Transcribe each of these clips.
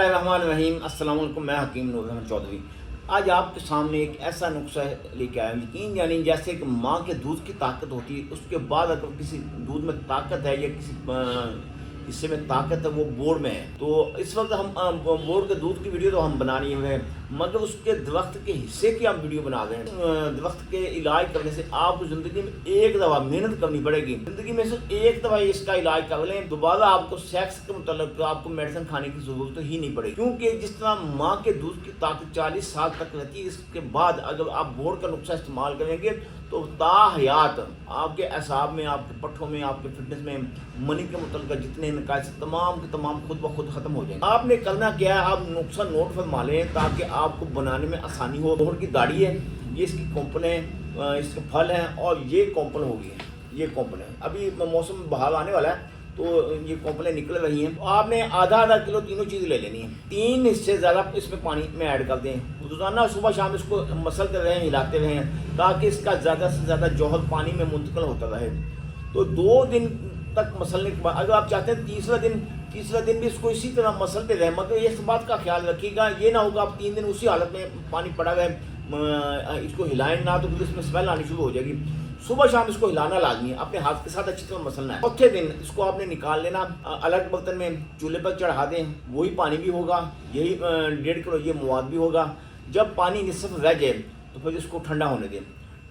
बिस्मिल्लाहिर्रहमानिर्रहीम। अस्सलाम वालेकुम। मैं हकीम नूर अहमद चौधरी आज आपके सामने एक ऐसा नुस्खा लेके आया हूँ। यकीन यानी जैसे कि माँ के दूध की ताकत होती है, उसके बाद अगर किसी दूध में ताकत है या किसी हिस्से में ताकत है, वो बोर्ड में है। तो इस वक्त हम बोर्ड के दूध की वीडियो तो हम बना नहीं हुए हैं, मगर उसके दरख्त के हिस्से की हम वीडियो बना रहे हैं। दरख्त के इलाज करने से आपको ज़िंदगी में एक दफ़ा मेहनत करनी पड़ेगी, ज़िंदगी में सिर्फ एक दफ़ा इसका इलाज कर लें, दोबारा आपको सेक्स के मतलब आपको मेडिसिन खाने की ज़रूरत ही नहीं पड़ेगी। क्योंकि जिस तरह माँ के दूध की ताकत 40 साल तक रहती है, इसके बाद अगर आप बोर्ड का नुस्खा इस्तेमाल करेंगे तो ताहयात आपके असाब में, आपके पट्ठों में, आपके फिटनेस में, मनी के मुतल्लिक़ जितने नकाइस तमाम के तमाम खुद ब खुद ख़त्म हो जाएंगे। आपने करना क्या है, आप नुस्खा नोट फरमा लें ताकि आपको बनाने में आसानी हो। बोर्ड की दाढ़ी है, ये इसकी कोंपल है, इसके फल हैं, और ये कोंपल होगी, ये कोंपल है। अभी मौसम बहार आने वाला है तो ये कोंपलें निकल रही हैं। तो आपने आधा किलो तीनों चीज़ ले लेनी है। 3 हिस्से ज़्यादा इसमें पानी में ऐड कर दें। रोज़ाना सुबह शाम इसको मसलते रहें, हिलाते रहें, ताकि इसका ज़्यादा से ज़्यादा जौहर पानी में मुंतकिल होता रहे। तो 2 दिन तक मसलने के बाद अगर आप चाहते हैं तीसरा दिन भी इसको इसी तरह मसलते रहें, मगर इस बात का ख्याल रखिएगा, ये ना होगा आप 3 दिन उसी हालत में पानी पड़ा रहे, इसको हिलाएं ना, तो फिर इसमें स्मेल आनी शुरू हो जाएगी। सुबह शाम इसको हिलाना लाजमी है, अपने हाथ के साथ अच्छी तरह मसलना है। चौथे दिन इसको आपने निकाल लेना, अलग बर्तन में चूल्हे पर चढ़ा दें, वही पानी भी होगा, यही 1.5 किलो ये मवाद भी होगा। जब पानी निसफ रह जाए तो फिर इसको ठंडा होने दें।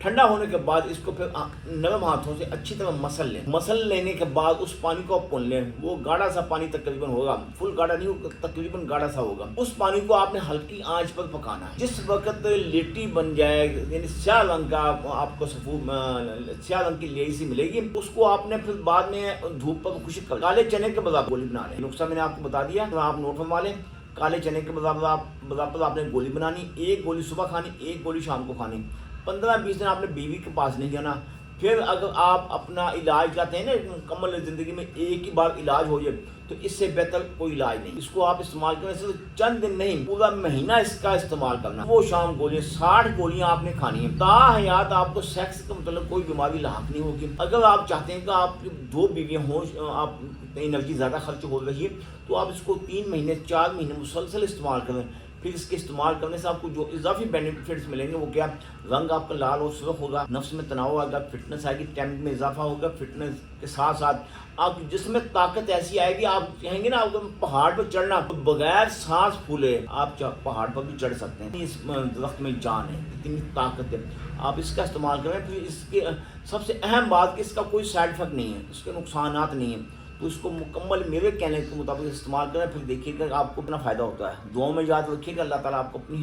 ठंडा होने के बाद इसको फिर नरम हाथों से अच्छी तरह मसल लें। मसल लेने के बाद उस पानी को आप पुन लें। वो गाढ़ा सा पानी तकरीबन होगा, फुल गाढ़ा नहीं होगा, तकरीबन गाढ़ा सा होगा। उस पानी को आपने हल्की आंच पर पकाना है। जिस वक्त लिट्टी बन जाए, यानी स्याह रंग का आपको स्याह रंग की लेई सी मिलेगी, उसको आपने फिर बाद में धूप पर खुश्क कर काले चने के बराबर गोली बना लें। नुस्खा मैंने आपको बता दिया, तो आप नोट फरमा लें। काले चने के बराबर आपने गोली बनानी, 1 गोली सुबह खानी, 1 गोली शाम को खानी। 15-20 दिन आपने बीवी के पास नहीं जाना। फिर अगर आप अपना इलाज चाहते हैं ना, मुकम्मल ज़िंदगी में एक ही बार इलाज हो जाए, तो इससे बेहतर कोई इलाज नहीं। इसको आप इस्तेमाल करने से चंद दिन नहीं, पूरा महीना इसका इस्तेमाल करना। वो शाम गोलियाँ 60 गोलियाँ आपने खानी है। ताहयात आपको सेक्स के मतलब कोई बीमारी लाक नहीं होगी। अगर आप चाहते हैं कि आपकी 2 बीवियाँ हों, आप एनर्जी ज़्यादा खर्च हो रही है, तो आप इसको 3 महीने 4 महीने मुसलसल इस्तेमाल करें। फिर इसके इस्तेमाल करने से आपको जो इजाफी बेनिफिट्स मिलेंगे वो क्या, रंग आपका लाल और सुर्ख होगा, नफ्स में तनाव आएगा, फिटनेस आएगी, टैलेंट में इजाफा होगा। फिटनेस के साथ साथ आप जिसमें ताकत ऐसी आएगी, आप कहेंगे ना आपको पहाड़ पर चढ़ना, तो बगैर सांस फूले आप पहाड़ पर भी चढ़ सकते हैं। इस दरख्त में जान है, इतनी ताकत है। आप इसका इस्तेमाल करें। फिर इसके सबसे अहम बात कि इसका कोई साइड इफेक्ट नहीं है, इसके नुकसानात नहीं है। तो इसको मुकम्मल मेरे कहने के मुताबिक इस्तेमाल करें, फिर देखिएगा आपको अपना फ़ायदा होता है। दुआओं में याद रखिएगा। अल्लाह ताला आपको अपनी